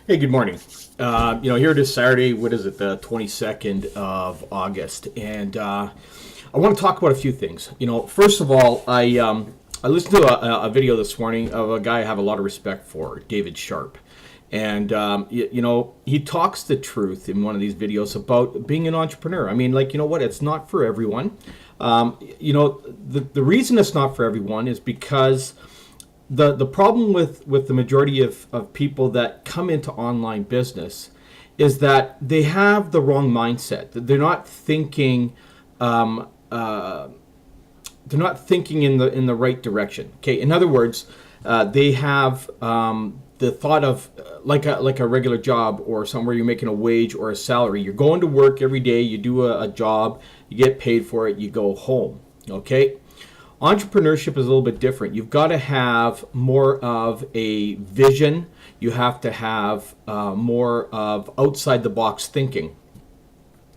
Hey, good morning. Here it is Saturday. What is it? The 22nd of August, and I want to talk about a few things. First of all, I listened to a video this morning of a guy I have a lot of respect for, David Sharp, and he talks the truth in one of these videos about being an entrepreneur. I mean, what? It's not for everyone. The reason it's not for everyone is because the problem with the majority of people that come into online business is that they have the wrong mindset. They're not thinking in the right direction. Okay, in other words, they have the thought of like a regular job or somewhere you're making a wage or a salary. You're going to work every day. You do a job. You get paid for it. You go home. Okay. Entrepreneurship is a little bit different. You've got to have more of a vision. You have to have more of outside the box thinking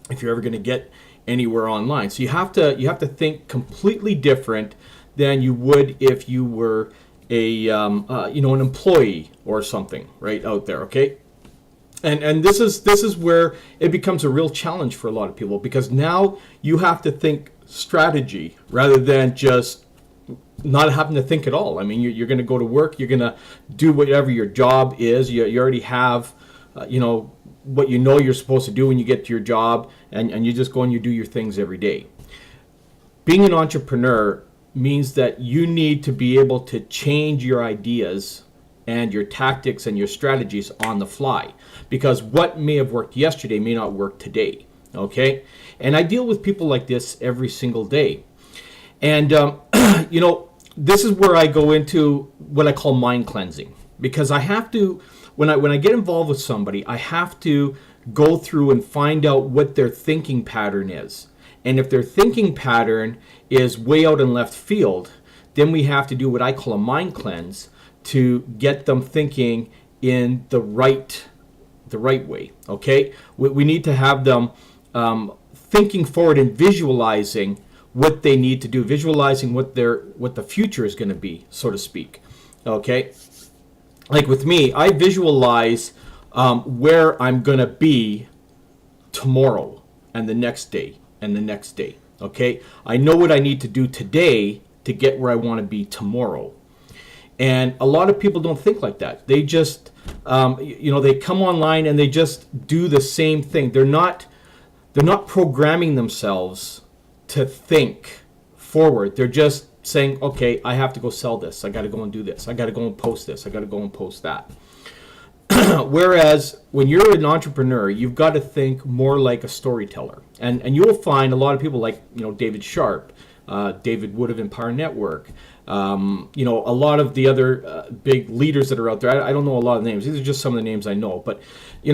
if you're ever going to get anywhere online. So you have to think completely different than you would if you were an employee or something right out there. Okay. And this is where it becomes a real challenge for a lot of people, because now you have to think strategy rather than just not having to think at all. I mean, you're going to go to work, you're going to do whatever your job is. You already have, what you're supposed to do when you get to your job, and you just go and you do your things every day. Being an entrepreneur means that you need to be able to change your ideas and your tactics and your strategies on the fly, because what may have worked yesterday may not work today. Okay, and I deal with people like this every single day, and this is where I go into what I call mind cleansing, because I have to, when I get involved with somebody, I have to go through and find out what their thinking pattern is, and if their thinking pattern is way out in left field, then we have to do what I call a mind cleanse to get them thinking in the right way. Okay, we need to have them thinking forward and visualizing what they need to do, visualizing what the future is going to be, so to speak. Okay, like with me, I visualize where I'm going to be tomorrow and the next day and the next day. Okay, I know what I need to do today to get where I want to be tomorrow. And a lot of people don't think like that. They just, they come online and they just do the same thing. They're not programming themselves to think forward. They're just saying, okay, I have to go sell this. I got to go and do this. I got to go and post this. I got to go and post that. Whereas when you're an entrepreneur, you've got to think more like a storyteller. And you'll find a lot of people like, David Sharp, David Wood of Empire Network, a lot of the other big leaders that are out there. I don't know a lot of names. These are just some of the names I know. But, you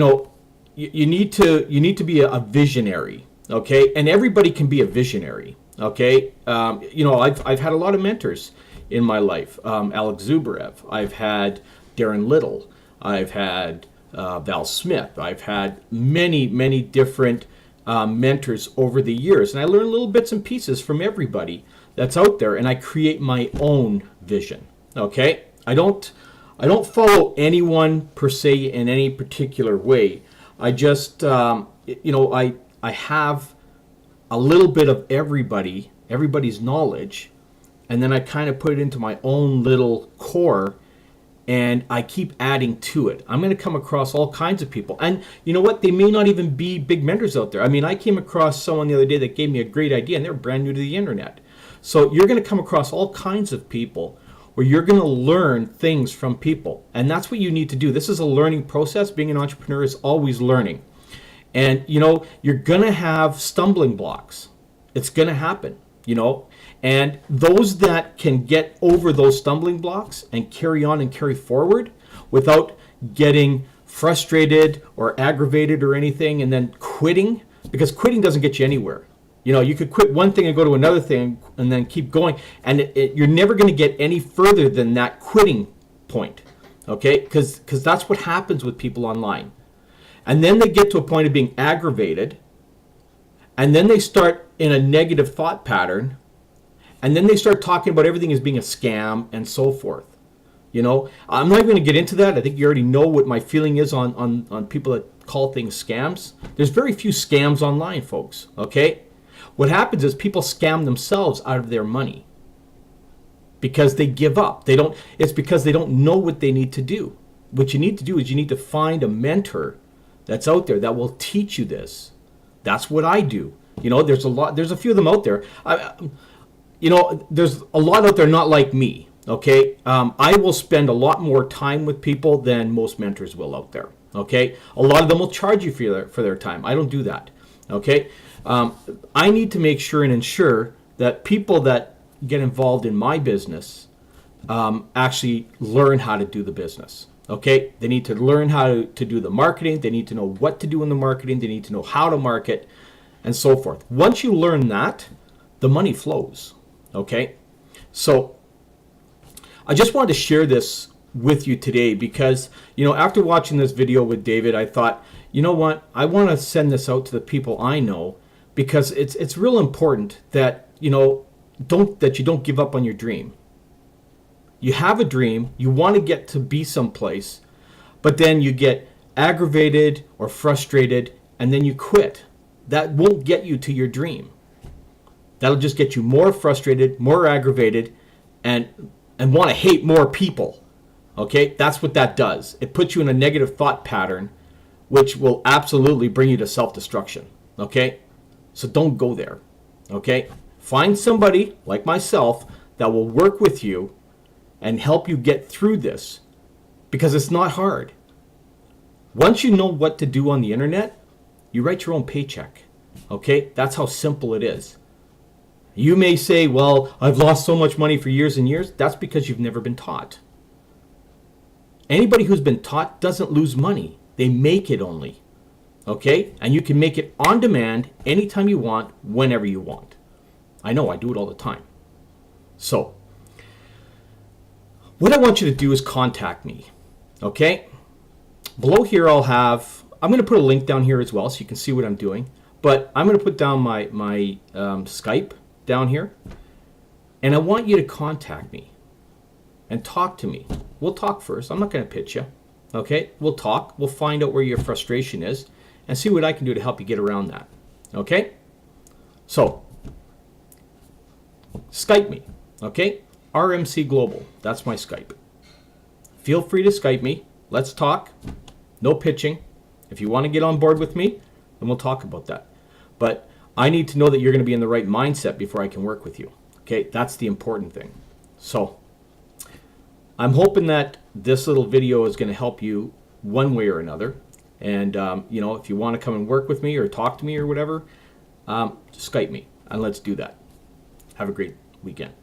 need to be a visionary, okay? And everybody can be a visionary, okay? I've had a lot of mentors in my life. Alex Zubrev. I've had Darren Little. I've had Val Smith. I've had many different mentors over the years, and I learn little bits and pieces from everybody that's out there, and I create my own vision. Okay, I don't follow anyone per se in any particular way. I just I have a little bit of everybody's knowledge, and then I kind of put it into my own little core, and I keep adding to it. I'm going to come across all kinds of people. And you know what? They may not even be big mentors out there. I mean, I came across someone the other day that gave me a great idea, and they're brand new to the internet. So you're going to come across all kinds of people where you're going to learn things from people. And that's what you need to do. This is a learning process. Being an entrepreneur is always learning. And, you're going to have stumbling blocks. It's going to happen, And those that can get over those stumbling blocks and carry on and carry forward without getting frustrated or aggravated or anything and then quitting, because quitting doesn't get you anywhere. You could quit one thing and go to another thing and then keep going, and you're never going to get any further than that quitting point, okay? Because that's what happens with people online. And then they get to a point of being aggravated, and then they start in a negative thought pattern, and then they start talking about everything as being a scam and so forth. You know, I'm not even going to get into that. I think you already know what my feeling is on people that call things scams. There's very few scams online, folks, okay? What happens is people scam themselves out of their money because they give up. It's because they don't know what they need to do. What you need to do is you need to find a mentor that's out there that will teach you this. That's what I do. You know, there's a few of them out there. There's a lot out there not like me. Okay, I will spend a lot more time with people than most mentors will out there. Okay, a lot of them will charge you for their time. I don't do that. Okay, I need to make sure and ensure that people that get involved in my business actually learn how to do the business. Okay, they need to learn how to do the marketing. They need to know what to do in the marketing. They need to know how to market, and so forth. Once you learn that, the money flows. Okay, so I just wanted to share this with you today because, you know, after watching this video with David, I thought, you know what, I want to send this out to the people I know because it's real important that, you know, that you don't give up on your dream. You have a dream, you want to get to be someplace, but then you get aggravated or frustrated and then you quit. That won't get you to your dream. That'll just get you more frustrated, more aggravated, and want to hate more people. Okay, that's what that does. It puts you in a negative thought pattern, which will absolutely bring you to self-destruction. Okay, so don't go there. Okay, find somebody like myself that will work with you and help you get through this, because it's not hard. Once you know what to do on the internet, you write your own paycheck. Okay, that's how simple it is. You may say, well, I've lost so much money for years and years. That's because you've never been taught. Anybody who's been taught doesn't lose money. They make it only. Okay? And you can make it on demand anytime you want, whenever you want. I know, I do it all the time. So, what I want you to do is contact me. Okay? Below here I'm going to put a link down here as well so you can see what I'm doing. But I'm going to put down my Skype down here, and I want you to contact me and talk to me. We'll talk first. I'm not going to pitch you. Okay, we'll talk. We'll find out where your frustration is and see what I can do to help you get around that. Okay, so Skype me. Okay, RMC Global, that's my Skype. Feel free to Skype me. Let's talk. No pitching. If you want to get on board with me, then we'll talk about that. But I need to know that you're going to be in the right mindset before I can work with you. Okay, that's the important thing. So I'm hoping that this little video is going to help you one way or another. And, you know, if you want to come and work with me or talk to me or whatever, just Skype me and let's do that. Have a great weekend.